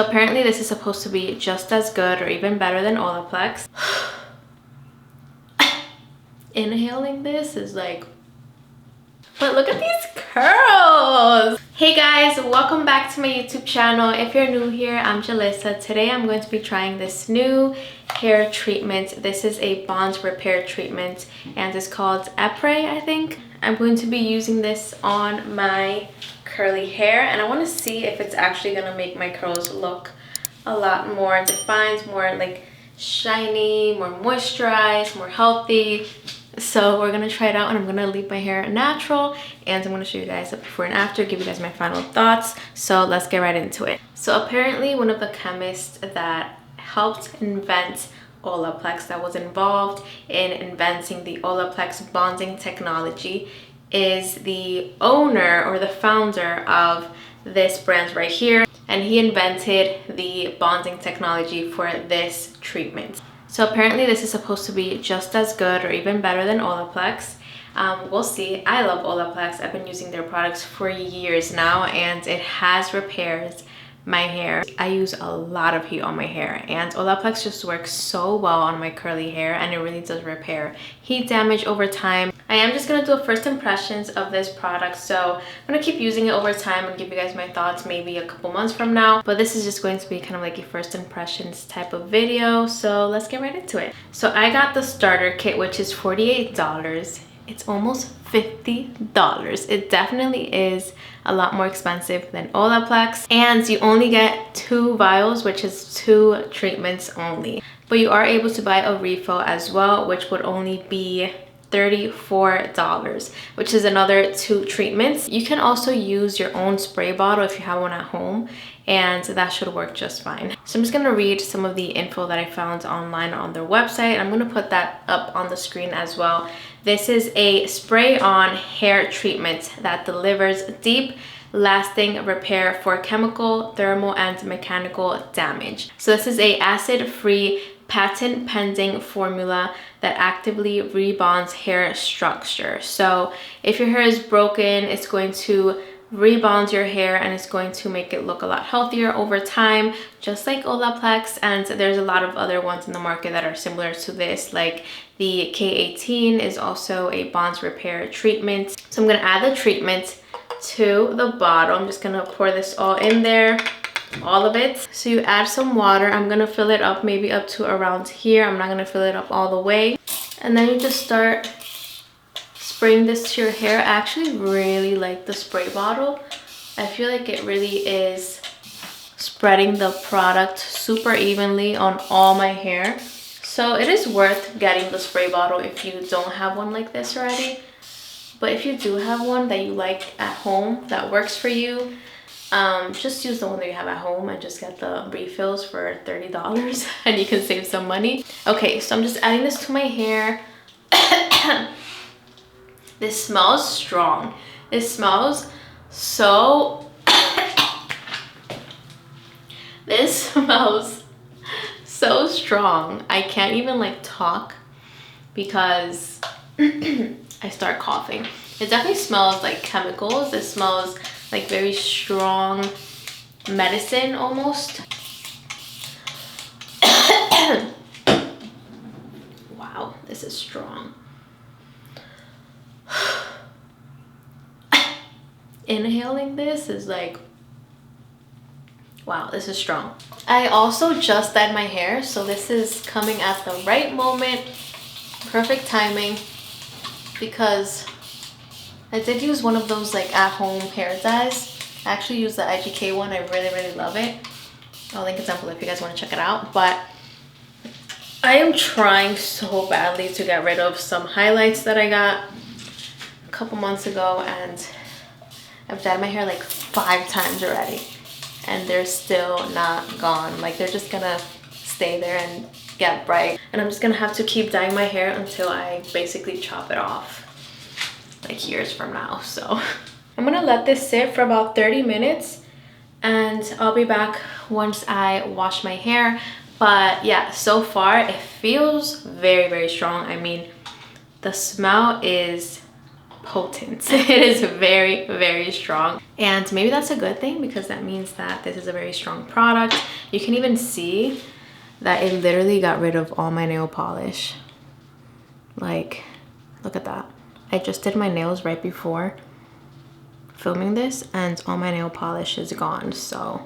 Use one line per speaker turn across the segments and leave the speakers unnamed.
Apparently this is supposed to be just as good or even better than Olaplex. Inhaling this is like, but look at these curls. Hey guys, welcome back to my YouTube channel. If you're new here, I'm Jalissa. Today I'm going to be trying this new hair treatment. This is a bond repair treatment and it's called Epres, I think. I'm going to be using this on my curly hair and I want to see if it's actually going to make my curls look a lot more defined, more like shiny, more moisturized, more healthy. So we're gonna try it out and I'm gonna leave my hair natural and I'm gonna show you guys a before and after, give you guys my final thoughts. So let's get right into it. So apparently one of the chemists that helped invent Olaplex, that was involved in inventing the Olaplex bonding technology, is the owner or the founder of this brand right here, and he invented the bonding technology for this treatment. So apparently this is supposed to be just as good or even better than Olaplex. We'll see. I love Olaplex. I've been using their products for years now and it has repaired my hair. I use a lot of heat on my hair and Olaplex just works so well on my curly hair and it really does repair heat damage over time. I am just going to do a first impressions of this product, so I'm going to keep using it over time and give you guys my thoughts maybe a couple months from now, but this is just going to be kind of like a first impressions type of video, so let's get right into it. So I got the starter kit, which is $48. It's almost $50. It definitely is a lot more expensive than Olaplex, and you only get 2 vials, which is 2 treatments only, but you are able to buy a refill as well, which would only be $34, which is another 2 treatments. You can also use your own spray bottle if you have one at home, and that should work just fine. So I'm just gonna read some of the info that I found online on their website. I'm gonna put that up on the screen as well. This is a spray-on hair treatment that delivers deep, lasting repair for chemical, thermal, and mechanical damage. So this is a acid-free, patent-pending formula that actively rebonds hair structure. So if your hair is broken, it's going to rebond your hair and it's going to make it look a lot healthier over time, just like Olaplex. And there's a lot of other ones in the market that are similar to this, like the K18 is also a bond repair treatment. So I'm going to add the treatment to the bottle. I'm just going to pour this all in there, all of it. So you add some water. I'm going to fill it up maybe up to around here. I'm not going to fill it up all the way. And then you just start spraying this to your hair. I actually really like the spray bottle. I feel like it really is spreading the product super evenly on all my hair. So it is worth getting the spray bottle if you don't have one like this already. But if you do have one that you like at home that works for you, just use the one that you have at home and just get the refills for $30 and you can save some money. Okay, so I'm just adding this to my hair. This smells strong. It smells so this smells so strong. I can't even like talk because I start coughing. It definitely smells like chemicals. It smells like very strong medicine almost. Wow, this is strong. Inhaling this is like, wow, this is strong. I also just dyed my hair, so this is coming at the right moment, perfect timing, because I did use one of those like at-home hair dyes. I actually used the IGK one. I really love it. I'll link it down below if you guys want to check it out. But I am trying so badly to get rid of some highlights that I got a couple months ago, and I've dyed my hair like 5 times already and they're still not gone. Like they're just gonna stay there and get bright, and I'm just gonna have to keep dyeing my hair until I basically chop it off like years from now. So I'm gonna let this sit for about 30 minutes and I'll be back once I wash my hair. But yeah, so far it feels very strong. I mean, the smell is potent. It is very, very strong. And maybe that's a good thing because that means that this is a very strong product. You can even see that it literally got rid of all my nail polish. Like, look at that. I just did my nails right before filming this and all my nail polish is gone. So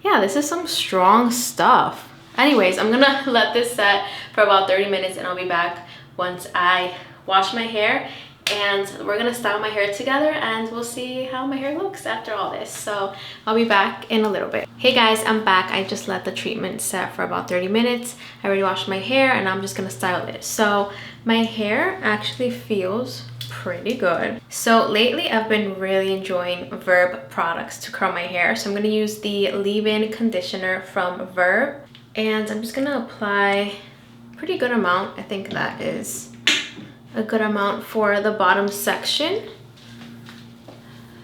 yeah, this is some strong stuff. Anyways, I'm gonna let this set for about 30 minutes and I'll be back once I wash my hair, and we're gonna style my hair together and we'll see how my hair looks after all this. So I'll be back in a little bit. Hey guys, I'm back. I just let the treatment set for about 30 minutes. I already washed my hair and I'm just gonna style it. So my hair actually feels pretty good. So lately I've been really enjoying Verb products to curl my hair. So I'm gonna use the leave-in conditioner from Verb, and I'm just gonna apply a pretty good amount. I think that is a good amount for the bottom section.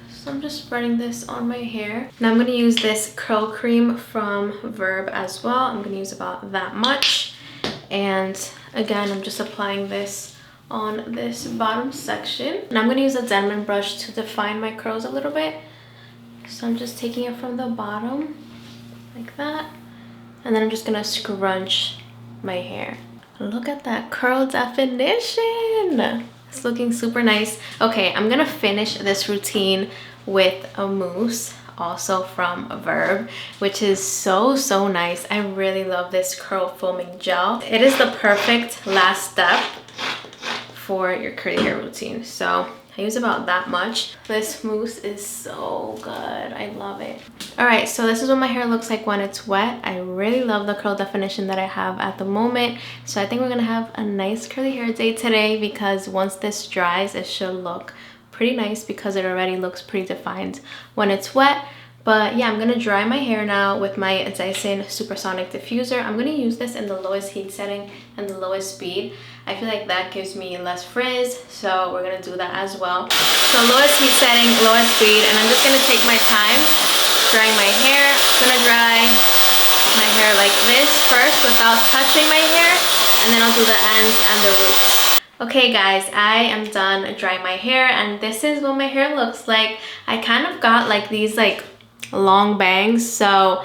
So I'm just spreading this on my hair. Now I'm gonna use this curl cream from Verb as well. I'm gonna use about that much. And again, I'm just applying this on this bottom section. And I'm gonna use a Denman brush to define my curls a little bit. So I'm just taking it from the bottom like that. And then I'm just gonna scrunch my hair. Look at that curl definition. It's looking super nice. Okay, I'm gonna finish this routine with a mousse, also from Verb, which is so nice. I really love this curl foaming gel. It is the perfect last step for your curly hair routine. So I use about that much. This mousse is so good. I love it. All right, so this is what my hair looks like when it's wet. I really love the curl definition that I have at the moment. So I think we're gonna have a nice curly hair day today, because once this dries, it should look pretty nice because it already looks pretty defined when it's wet. But yeah, I'm gonna dry my hair now with my Dyson SuperSonic diffuser. I'm gonna use this in the lowest heat setting and the lowest speed. I feel like that gives me less frizz, so we're gonna do that as well. So lowest heat setting, lowest speed, and I'm just gonna take my time drying my hair. I'm gonna dry my hair like this first without touching my hair, and then I'll do the ends and the roots. Okay guys, I am done drying my hair, and this is what my hair looks like. I kind of got like these like long bangs, so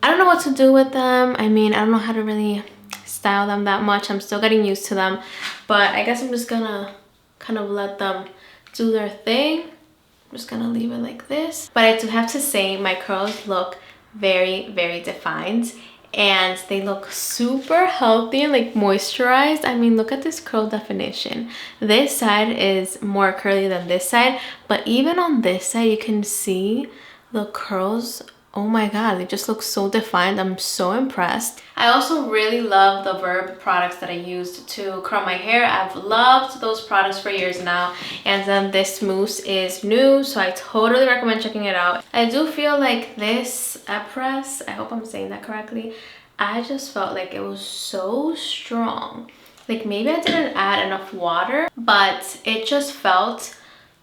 I don't know what to do with them. I mean, I don't know how to really style them that much. I'm still getting used to them, but I guess I'm just gonna kind of let them do their thing. I'm just gonna leave it like this. But I do have to say, my curls look very defined, and they look super healthy and like moisturized. I mean, look at this curl definition. This side is more curly than this side, but even on this side you can see the curls. Oh my god, they just look so defined. I'm so impressed. I also really love the Verb products that I used to curl my hair. I've loved those products for years now, and then this mousse is new, so I totally recommend checking it out. I do feel like this Epres, I hope I'm saying that correctly, I just felt like it was so strong. Like maybe I didn't add enough water, but it just felt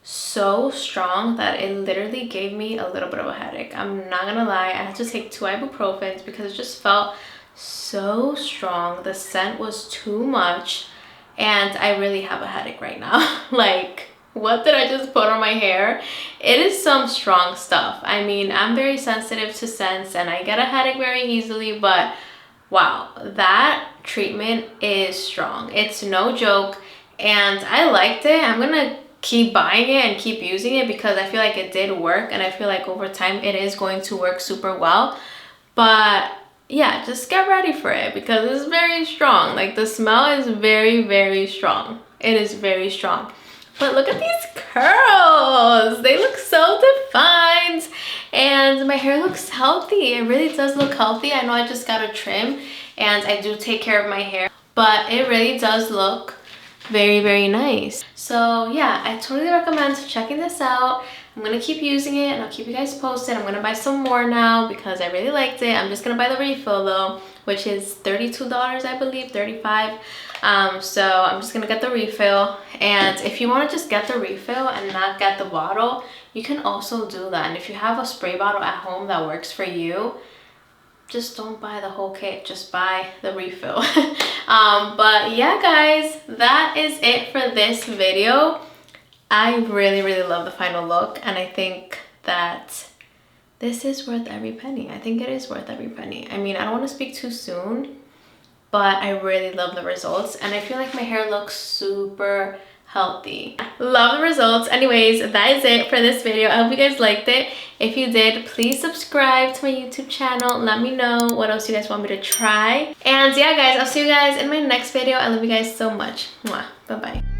so strong that it literally gave me a little bit of a headache. I'm not gonna lie, I had to take 2 ibuprofens because it just felt so strong. The scent was too much, and I really have a headache right now. Like, what did I just put on my hair? It is some strong stuff. I mean, I'm very sensitive to scents and I get a headache very easily, but wow, that treatment is strong. It's no joke, and I liked it. I'm gonna keep buying it and keep using it because I feel like it did work, and I feel like over time it is going to work super well. But yeah, just get ready for it because it's very strong. Like, the smell is very strong. It is very strong. But look at these curls. They look so defined, and my hair looks healthy. It really does look healthy. I know I just got a trim and I do take care of my hair, but it really does look very nice. So yeah, I totally recommend checking this out. I'm gonna keep using it and I'll keep you guys posted. I'm gonna buy some more now because I really liked it. I'm just gonna buy the refill though, which is $32, I believe, 35. So I'm just gonna get the refill, and if you want to just get the refill and not get the bottle, you can also do that. And if you have a spray bottle at home that works for you, just don't buy the whole kit, just buy the refill. But yeah guys, that is it for this video. I really love the final look, and I think that this is worth every penny. I think it is worth every penny. I mean, I don't want to speak too soon, but I really love the results, and I feel like my hair looks super healthy. Love the results. Anyways, that is it for this video. I hope you guys liked it. If you did, please subscribe to my YouTube channel. Let me know what else you guys want me to try. And yeah, guys, I'll see you guys in my next video. I love you guys so much. Mwah. Bye bye.